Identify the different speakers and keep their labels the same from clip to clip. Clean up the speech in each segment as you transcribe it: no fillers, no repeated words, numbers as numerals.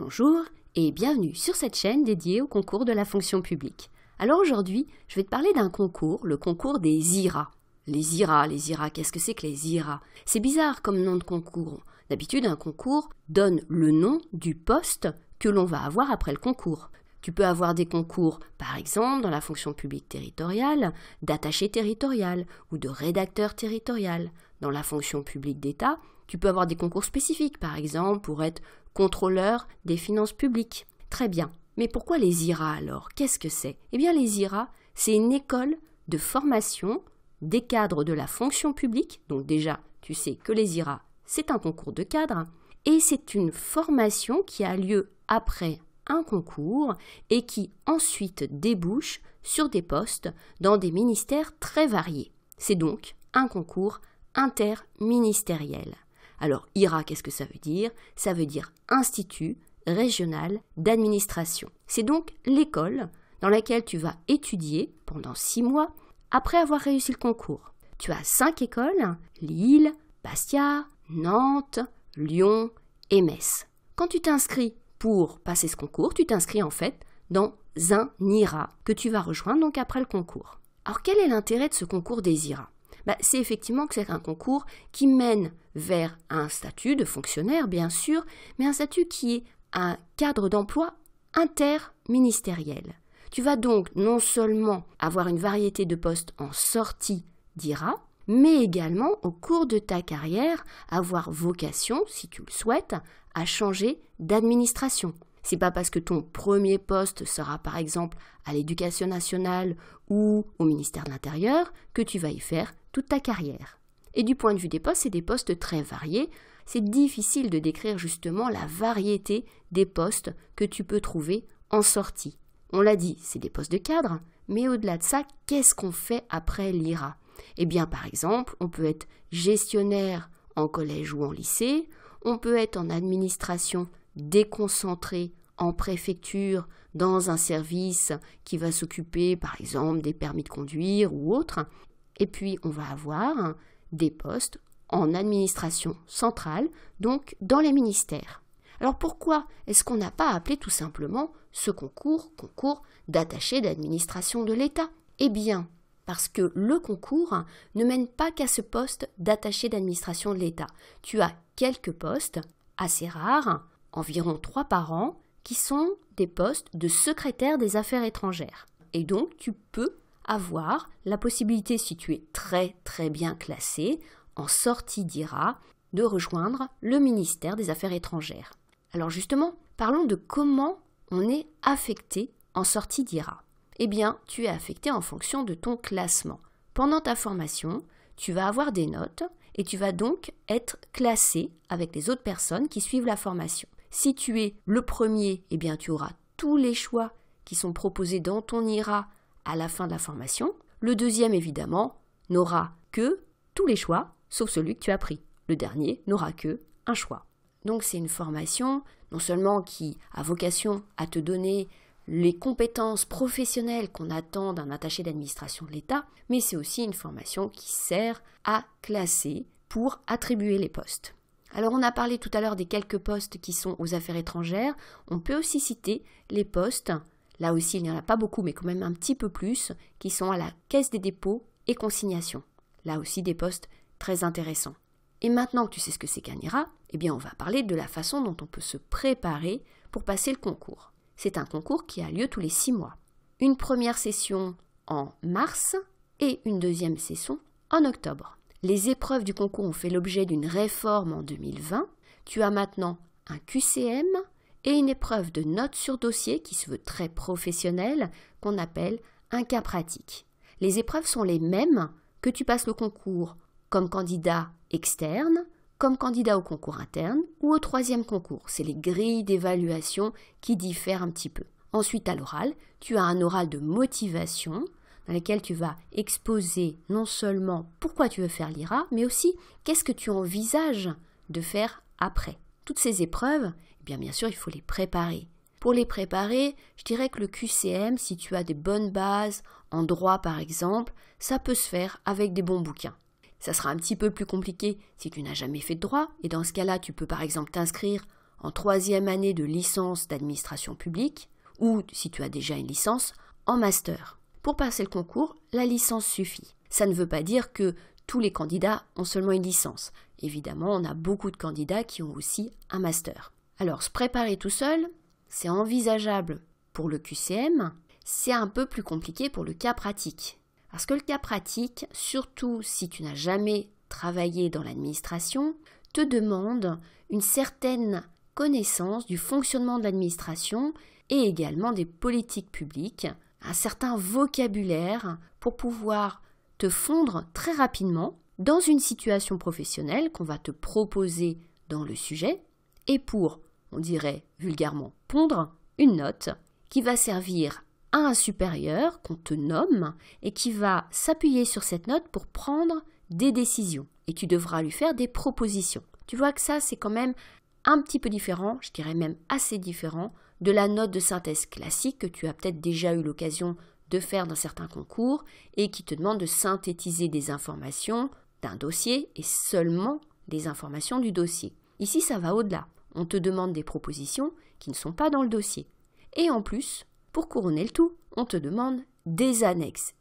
Speaker 1: Bonjour et bienvenue sur cette chaîne dédiée au concours de la fonction publique. Alors aujourd'hui, je vais te parler d'un concours, le concours des IRA. Les IRA, qu'est-ce que c'est que les IRA? C'est bizarre comme nom de concours. D'habitude, un concours donne le nom du poste que l'on va avoir après le concours. Tu peux avoir des concours, par exemple, dans la fonction publique territoriale, d'attaché territorial ou de rédacteur territorial. Dans la fonction publique d'État, tu peux avoir des concours spécifiques, par exemple, pour être contrôleur des finances publiques. Très bien. Mais pourquoi les IRA alors? Qu'est-ce que c'est? Eh bien, les IRA, c'est une école de formation des cadres de la fonction publique. Donc déjà, tu sais que les IRA, c'est un concours de cadres. Et c'est une formation qui a lieu après un concours et qui ensuite débouche sur des postes dans des ministères très variés. C'est donc un concours interministériel. Alors, IRA, qu'est-ce que ça veut dire? Ça veut dire Institut régional d'administration. C'est donc l'école dans laquelle tu vas étudier pendant 6 mois après avoir réussi le concours. Tu as 5 écoles, Lille, Bastia, Nantes, Lyon et Metz. Quand tu t'inscris pour passer ce concours, tu t'inscris en fait dans un IRA que tu vas rejoindre donc après le concours. Alors, quel est l'intérêt de ce concours des IRA? C'est effectivement que c'est un concours qui mène vers un statut de fonctionnaire, bien sûr, mais un statut qui est un cadre d'emploi interministériel. Tu vas donc non seulement avoir une variété de postes en sortie d'IRA, mais également au cours de ta carrière avoir vocation, si tu le souhaites, à changer d'administration. C'est pas parce que ton premier poste sera par exemple à l'Éducation nationale ou au ministère de l'Intérieur que tu vas y faire toute ta carrière. Et du point de vue des postes, c'est des postes très variés. C'est difficile de décrire justement la variété des postes que tu peux trouver en sortie. On l'a dit, c'est des postes de cadre, mais au-delà de ça, qu'est-ce qu'on fait après l'IRA? Eh bien, par exemple, on peut être gestionnaire en collège ou en lycée, on peut être en administration déconcentrée en préfecture dans un service qui va s'occuper, par exemple, des permis de conduire ou autre. Et puis, on va avoir des postes en administration centrale, donc dans les ministères. Alors pourquoi est-ce qu'on n'a pas appelé tout simplement ce concours d'attaché d'administration de l'État? Eh bien, parce que le concours ne mène pas qu'à ce poste d'attaché d'administration de l'État. Tu as quelques postes assez rares, environ 3 par an, qui sont des postes de secrétaire des affaires étrangères. Et donc, tu peux avoir la possibilité, si tu es très très bien classé, en sortie d'IRA, de rejoindre le ministère des Affaires étrangères. Alors justement, parlons de comment on est affecté en sortie d'IRA. Eh bien, tu es affecté en fonction de ton classement. Pendant ta formation, tu vas avoir des notes et tu vas donc être classé avec les autres personnes qui suivent la formation. Si tu es le premier, eh bien tu auras tous les choix qui sont proposés dans ton IRA à la fin de la formation. Le deuxième, évidemment, n'aura que tous les choix, sauf celui que tu as pris. Le dernier n'aura que un choix. Donc c'est une formation, non seulement qui a vocation à te donner les compétences professionnelles qu'on attend d'un attaché d'administration de l'État, mais c'est aussi une formation qui sert à classer pour attribuer les postes. Alors on a parlé tout à l'heure des quelques postes qui sont aux affaires étrangères, on peut aussi citer les postes, là aussi il n'y en a pas beaucoup mais quand même un petit peu plus, qui sont à la Caisse des dépôts et consignations. Là aussi des postes très intéressants. Et maintenant que tu sais ce que c'est qu'un IRA, eh bien on va parler de la façon dont on peut se préparer pour passer le concours. C'est un concours qui a lieu tous les 6 mois. Une première session en mars et une deuxième session en octobre. Les épreuves du concours ont fait l'objet d'une réforme en 2020. Tu as maintenant un QCM et une épreuve de notes sur dossier qui se veut très professionnelle qu'on appelle un cas pratique. Les épreuves sont les mêmes que tu passes le concours comme candidat externe, comme candidat au concours interne ou au 3e concours. C'est les grilles d'évaluation qui diffèrent un petit peu. Ensuite, à l'oral, tu as un oral de motivation dans lequel tu vas exposer non seulement pourquoi tu veux faire l'IRA, mais aussi qu'est-ce que tu envisages de faire après. Toutes ces épreuves, eh bien sûr, il faut les préparer. Pour les préparer, je dirais que le QCM, si tu as des bonnes bases en droit par exemple, ça peut se faire avec des bons bouquins. Ça sera un petit peu plus compliqué si tu n'as jamais fait de droit, et dans ce cas-là, tu peux par exemple t'inscrire en 3e année de licence d'administration publique ou, si tu as déjà une licence, en master. Pour passer le concours, la licence suffit. Ça ne veut pas dire que tous les candidats ont seulement une licence. Évidemment, on a beaucoup de candidats qui ont aussi un master. Alors, se préparer tout seul, c'est envisageable pour le QCM, c'est un peu plus compliqué pour le cas pratique. Parce que le cas pratique, surtout si tu n'as jamais travaillé dans l'administration, te demande une certaine connaissance du fonctionnement de l'administration et également des politiques publiques, un certain vocabulaire pour pouvoir te fondre très rapidement dans une situation professionnelle qu'on va te proposer dans le sujet et pour, on dirait vulgairement, pondre une note qui va servir à un supérieur qu'on te nomme et qui va s'appuyer sur cette note pour prendre des décisions. Et tu devras lui faire des propositions. Tu vois que ça, c'est quand même un petit peu différent, je dirais même assez différent, de la note de synthèse classique que tu as peut-être déjà eu l'occasion de faire dans certains concours et qui te demande de synthétiser des informations d'un dossier et seulement des informations du dossier. Ici, ça va au-delà. On te demande des propositions qui ne sont pas dans le dossier. Et en plus, pour couronner le tout, on te demande des annexes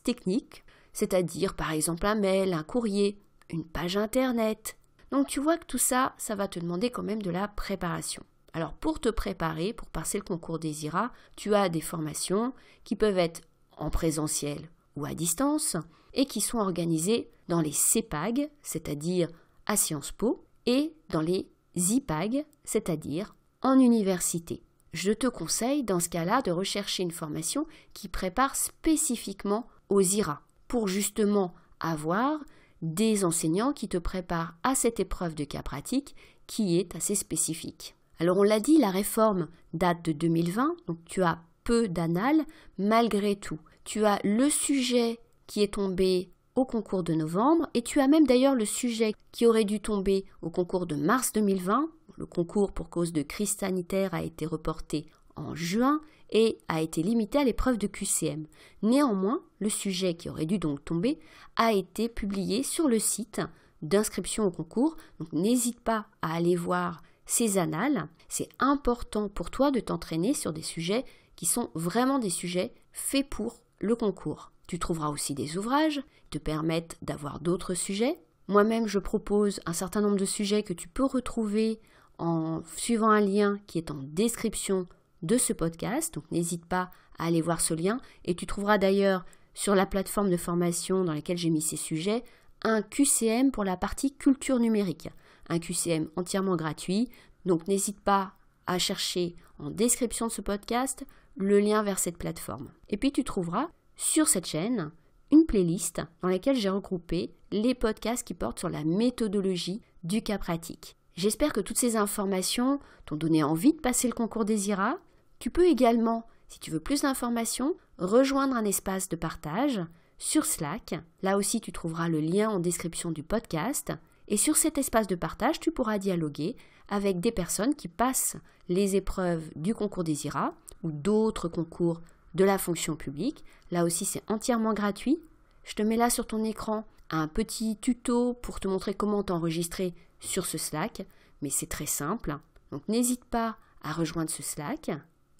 Speaker 1: techniques, c'est-à-dire par exemple un mail, un courrier, une page internet. Donc tu vois que tout ça, ça va te demander quand même de la préparation. Alors pour te préparer, pour passer le concours des IRA, tu as des formations qui peuvent être en présentiel ou à distance et qui sont organisées dans les CEPAG, c'est-à-dire à Sciences Po, et dans les IPAG, c'est-à-dire en université. Je te conseille dans ce cas-là de rechercher une formation qui prépare spécifiquement aux IRA pour justement avoir des enseignants qui te préparent à cette épreuve de cas pratique qui est assez spécifique. Alors on l'a dit, la réforme date de 2020, donc tu as peu d'annales malgré tout. Tu as le sujet qui est tombé au concours de novembre et tu as même d'ailleurs le sujet qui aurait dû tomber au concours de mars 2020. Le concours pour cause de crise sanitaire a été reporté en juin et a été limité à l'épreuve de QCM. Néanmoins, le sujet qui aurait dû donc tomber a été publié sur le site d'inscription au concours. Donc n'hésite pas à aller voir ces annales. C'est important pour toi de t'entraîner sur des sujets qui sont vraiment des sujets faits pour le concours. Tu trouveras aussi des ouvrages qui te permettent d'avoir d'autres sujets. Moi-même, je propose un certain nombre de sujets que tu peux retrouver en suivant un lien qui est en description de ce podcast. Donc n'hésite pas à aller voir ce lien. Et tu trouveras d'ailleurs sur la plateforme de formation dans laquelle j'ai mis ces sujets un QCM pour la partie culture numérique. Un QCM entièrement gratuit. Donc n'hésite pas à chercher en description de ce podcast le lien vers cette plateforme. Et puis tu trouveras sur cette chaîne une playlist dans laquelle j'ai regroupé les podcasts qui portent sur la méthodologie du cas pratique. J'espère que toutes ces informations t'ont donné envie de passer le concours des IRA. Tu peux également, si tu veux plus d'informations, rejoindre un espace de partage sur Slack. Là aussi, tu trouveras le lien en description du podcast. Et sur cet espace de partage, tu pourras dialoguer avec des personnes qui passent les épreuves du concours des IRA ou d'autres concours de la fonction publique. Là aussi, c'est entièrement gratuit. Je te mets là sur ton écran un petit tuto pour te montrer comment t'enregistrer sur ce Slack, mais c'est très simple. Donc n'hésite pas à rejoindre ce Slack.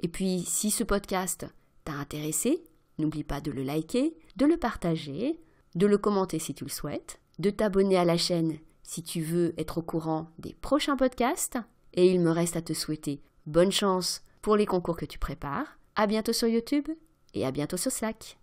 Speaker 1: Et puis, si ce podcast t'a intéressé, n'oublie pas de le liker, de le partager, de le commenter si tu le souhaites, de t'abonner à la chaîne si tu veux être au courant des prochains podcasts. Et il me reste à te souhaiter bonne chance pour les concours que tu prépares. À bientôt sur YouTube et à bientôt sur Slack.